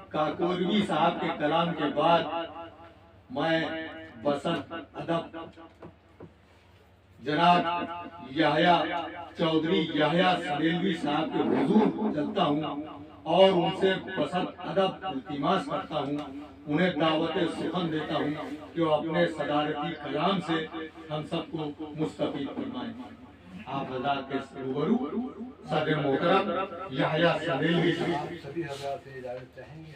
کاکوروی صاحب کے کلام کے بعد میں بسنت ادب جناب یحییٰ چودھری یحییٰ سلیلوی صاحب کے حضور چلتا ہوں اور ان سے بسنت ادب التماس کرتا ہوں، انہیں دعوت سخن دیتا ہوں کہ وہ اپنے صدارتی کلام سے ہم سب کو مستفید فرمائیں۔ آپ حضرات کے روبرو صدر محترم یحییٰ سلیلوی صاحب۔ سبھی حضرات سے اجازت چاہیں گے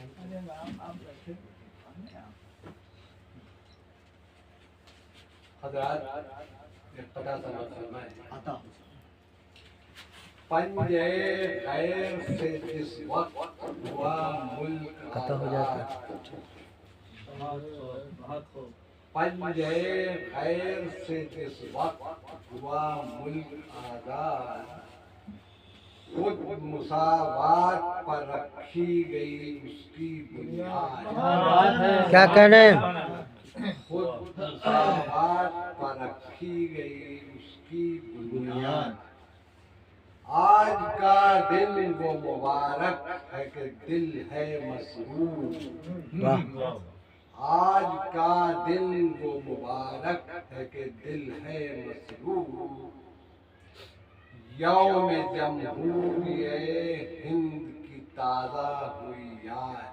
حضرات اقتدا سماعت فرمائیں۔ پنجے غیر سے جس وقت ہوا ملک آزاد، پنجے غیر سے جس وقت ہوا ملک آزاد، خود مساوات پر رکھی گئی اس کی بنیاد۔ کیا کہنا ہے؟ خود مساوات پر رکھی گئی اس کی بنیاد۔ آج کا دن وہ مبارک ہے کہ دل ہے مسرور، آج کا دن وہ مبارک ہے کہ دل ہے مسرور، یوم جمہوریہ ہند کی تازہ ہوئی یاد۔